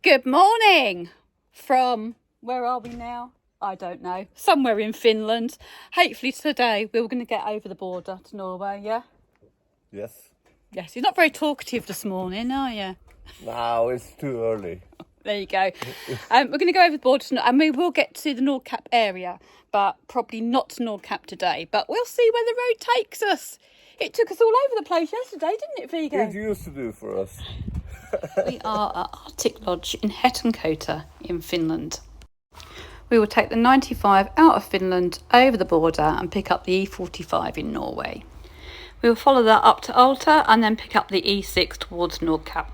Good morning from, where are we now? I don't know. Somewhere in Finland. Hopefully today we're going to get over the border to Norway, yeah? Yes. Yes, you're not very talkative this morning, are you? No, it's too early. There you go. We're going to go over the border and we will get to the Nordkapp area, but probably not to Nordkapp today. But we'll see where the road takes us. It took us all over the place yesterday, didn't it, Vigo? It used to do for us. We are at Arctic Lodge in Hetta in Finland. We will take the 95 out of Finland over the border and pick up the E45 in Norway. We will follow that up to Alta and then pick up the E6 towards Nordkapp.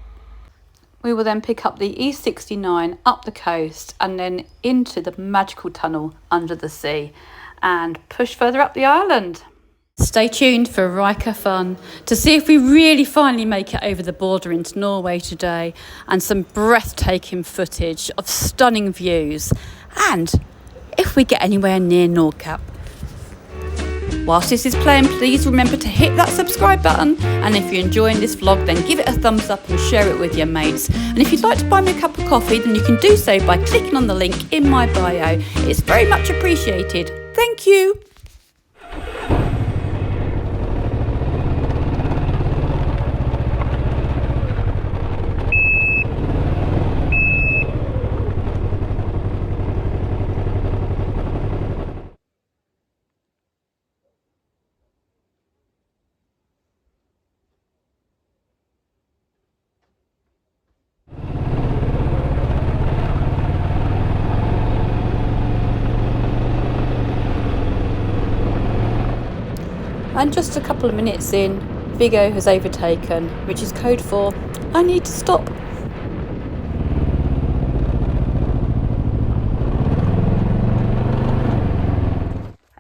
We will then pick up the E69 up the coast and then into the magical tunnel under the sea and push further up the island. Stay tuned for Ryker fun to see if we really finally make it over the border into Norway today, and some breathtaking footage of stunning views, and if we get anywhere near Nordkapp. Whilst this is playing, please remember to hit that subscribe button, and if you're enjoying this vlog then give it a thumbs up and share it with your mates. And if you'd like to buy me a cup of coffee then you can do so by clicking on the link in my bio. It's very much appreciated. Thank you. And just a couple of minutes in, Vigo has overtaken, which is code for, I need to stop.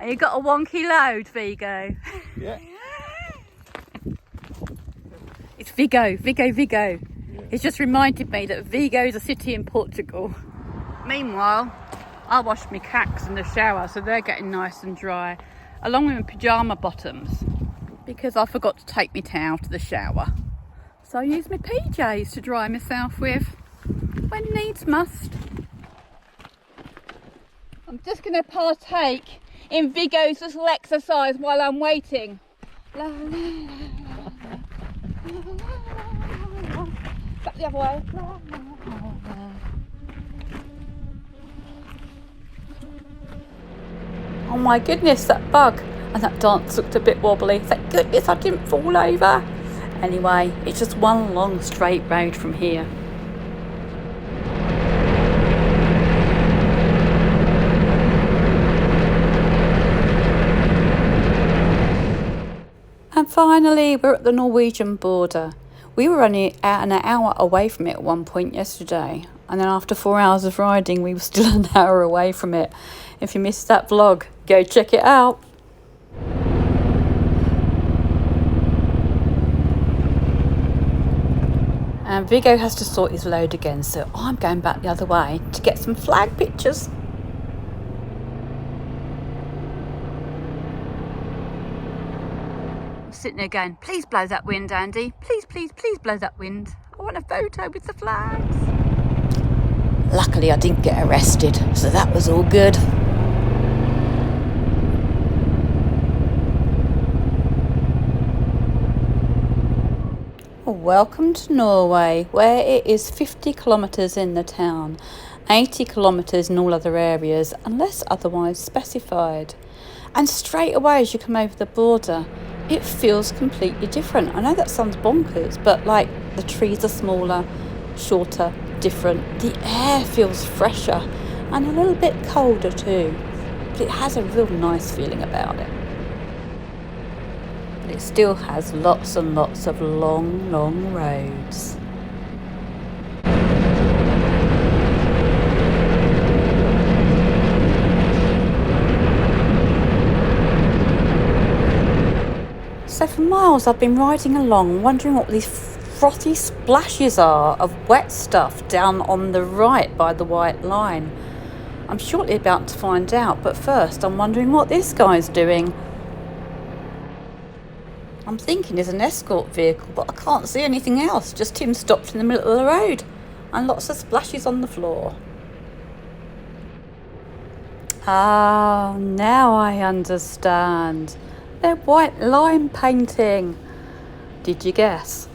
You got a wonky load, Vigo? Yeah. It's Vigo. Yeah. It's just reminded me that Vigo is a city in Portugal. Meanwhile, I washed my cacks in the shower, so they're getting nice and dry, along with my pyjama bottoms, because I forgot to take my towel to the shower. So I use my PJs to dry myself with, when needs must. I'm just going to partake in Vigo's little exercise while I'm waiting. La, la, la, la, la, la. Back the other way. La, la, la, la. Oh my goodness, that bug and that dance looked a bit wobbly. Thank goodness I didn't fall over. Anyway, it's just one long straight road from here. And finally, we're at the Norwegian border. We were only an hour away from it at one point yesterday. And then after 4 hours of riding, we were still an hour away from it. If you missed that vlog, go check it out. And Vigo has to sort his load again, so I'm going back the other way to get some flag pictures. I'm sitting there going, please blow that wind, Andy. Please, please, please blow that wind. I want a photo with the flags. Luckily I didn't get arrested, so that was all good. Welcome to Norway, where it is 50 kilometres in the town, 80 kilometres in all other areas, unless otherwise specified. And straight away as you come over the border, it feels completely different. I know that sounds bonkers, but like the trees are smaller, shorter, different. The air feels fresher and a little bit colder too. But it has a real nice feeling about it. But it still has lots and lots of long, long roads. So for miles I've been riding along wondering what these frothy splashes are of wet stuff down on the right by the white line. I'm shortly about to find out, but first I'm wondering what this guy's doing. I'm thinking it's an escort vehicle, but I can't see anything else, just him stopped in the middle of the road. and lots of splashes on the floor. Ah, now I understand. They're white lime painting. Did you guess?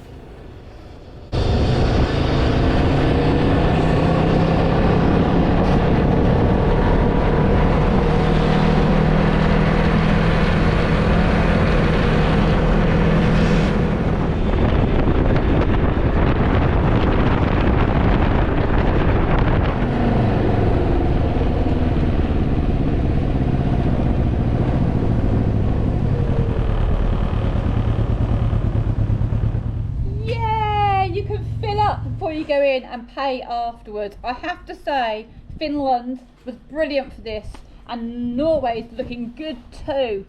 Before you go in and pay afterwards. I have to say Finland was brilliant for this, and Norway's looking good too.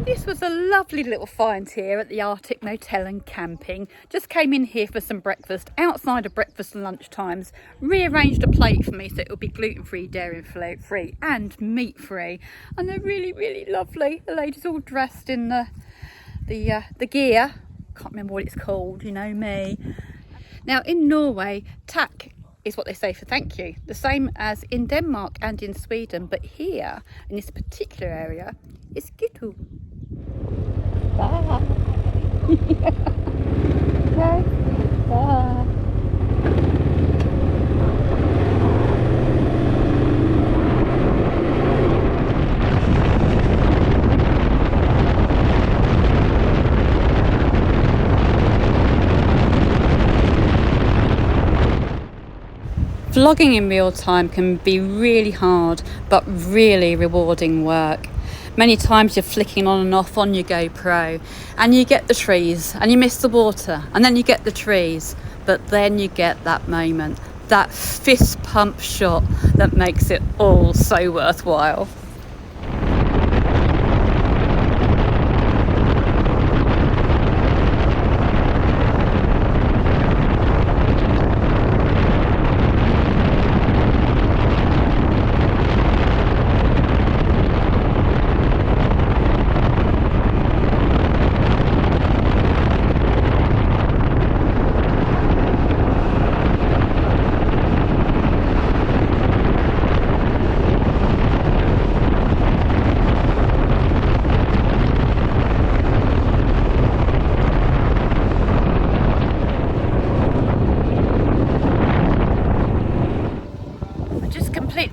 This was a lovely little find here at the Arctic Motel and Camping. Just came in here for some breakfast outside of breakfast and lunch times. Rearranged a plate for me so it will be gluten-free, dairy-free and meat-free. And they're really, really lovely. The lady's all dressed in the gear. Can't remember what it's called, you know me. Now in Norway, tak is what they say for thank you. The same as in Denmark and in Sweden, but here in this particular area, it's gittu. Bye. Okay. Bye. Vlogging in real time can be really hard, but really rewarding work. Many times you're flicking on and off on your GoPro and you get the trees and you miss the water, and then you get the trees, but then you get that moment, that fist pump shot that makes it all so worthwhile.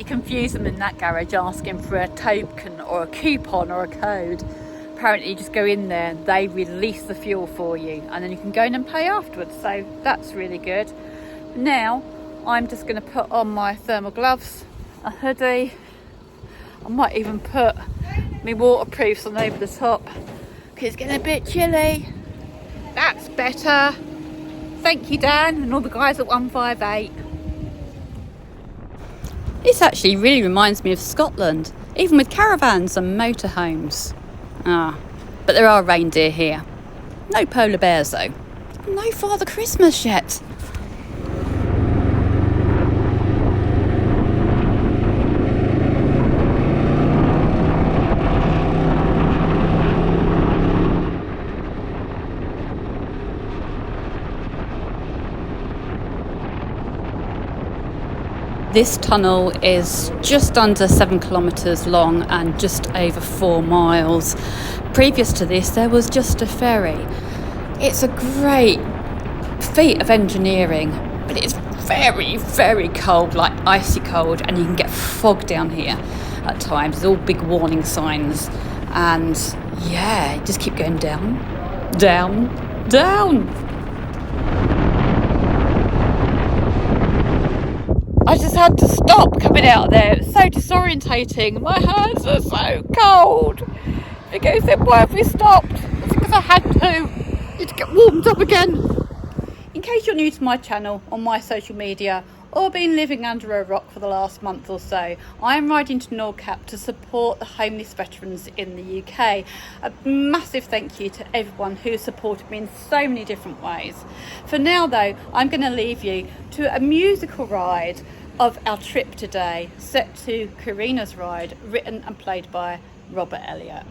Confuse them in that garage asking for a token or a coupon or a code. Apparently you just go in there, they release the fuel for you, and then you can go in and pay afterwards, so that's really good. Now I'm just going to put on my thermal gloves, a hoodie. I might even put my waterproofs on over the top because it's getting a bit chilly. That's better. Thank you, Dan, and all the guys at 158. This actually really reminds me of Scotland, even with caravans and motorhomes. But there are reindeer here. No polar bears though. No Father Christmas yet. This tunnel is just under 7 kilometres long and just over 4 miles. Previous to this, there was just a ferry. It's a great feat of engineering, but it's very, very cold, like icy cold, and you can get fog down here at times. There's all big warning signs, and yeah, just keep going down, down, down. I just had to stop coming out there. It was so disorientating. My hands are so cold. It goes, then why have we stopped? It's because I had to. Need to get warmed up again. In case you're new to my channel, on my social media, or been living under a rock for the last month or so, I'm riding to Nordkapp to support the homeless veterans in the UK. A massive thank you to everyone who supported me in so many different ways. For now though, I'm going to leave you to a musical ride of our trip today, set to Corinna's Ride, written and played by Robert Elliott.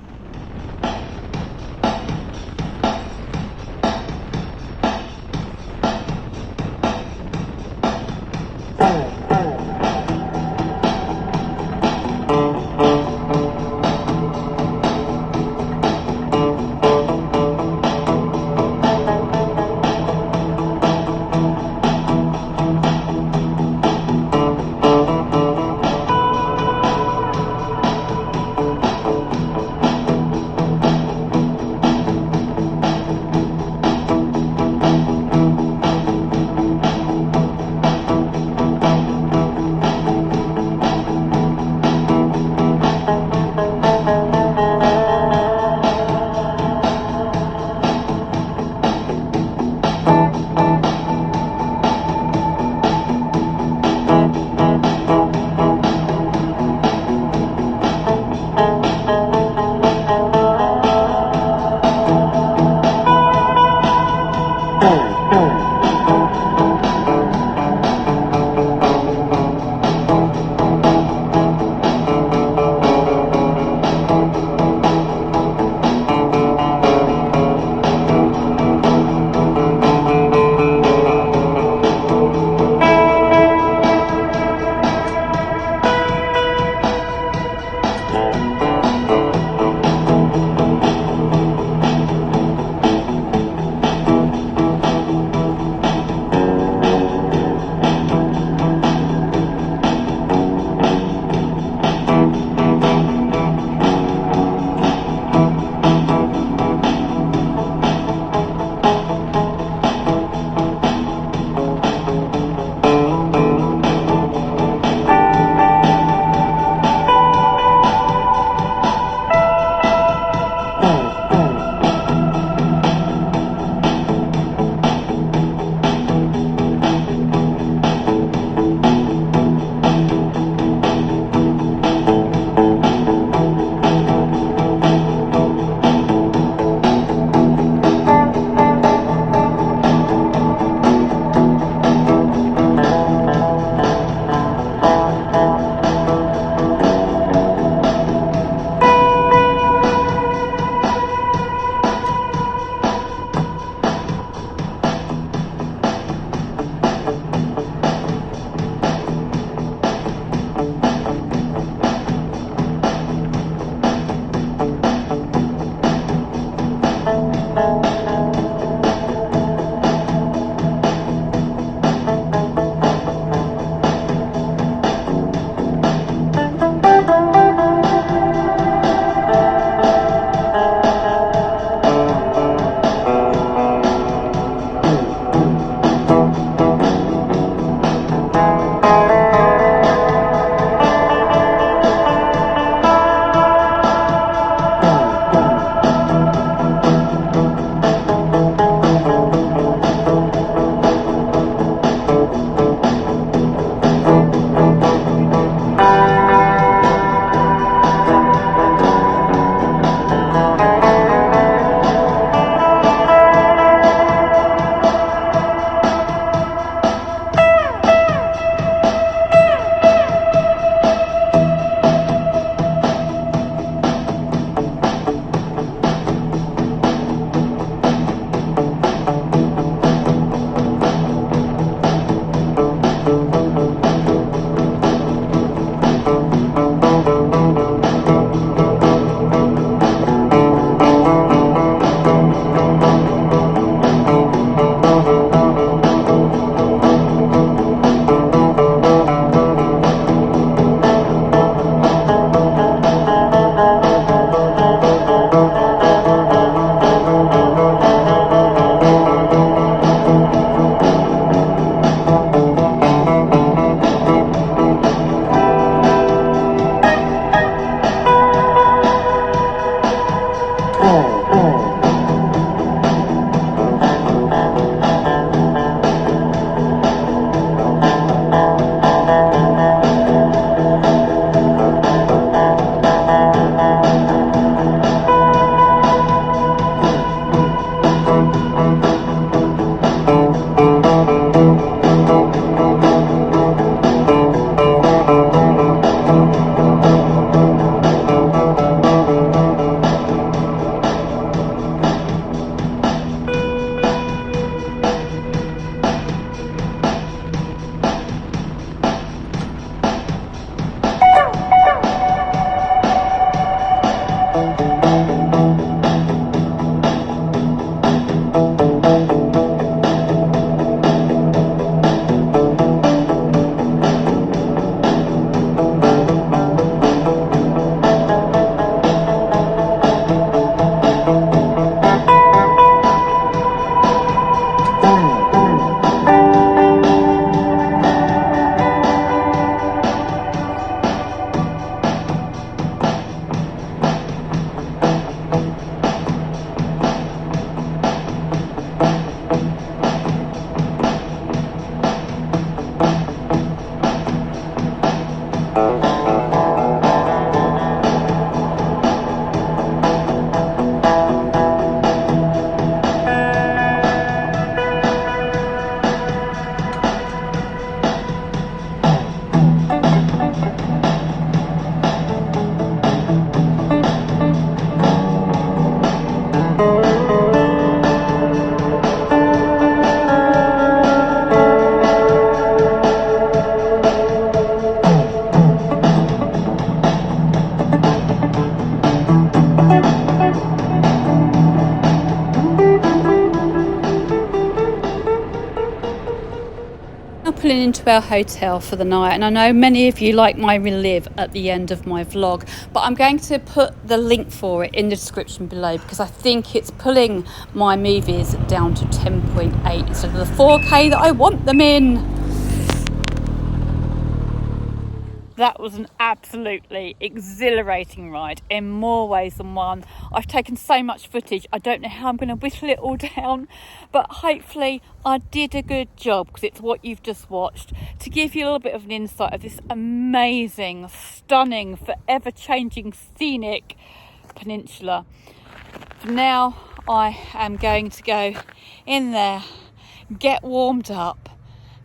pulling into our hotel for the night, and I know many of you like my relive at the end of my vlog, but I'm going to put the link for it in the description below because I think it's pulling my movies down to 10.8 instead of the 4K that I want them in. That was an absolutely exhilarating ride in more ways than one. I've taken so much footage, I don't know how I'm going to whittle it all down, but hopefully I did a good job, because it's what you've just watched, to give you a little bit of an insight of this amazing, stunning, forever changing scenic peninsula. For now, I am going to go in there, get warmed up,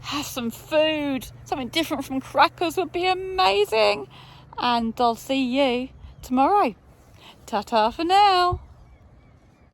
have some food. Something different from crackers would be amazing. And I'll see you tomorrow. Ta-ta for now.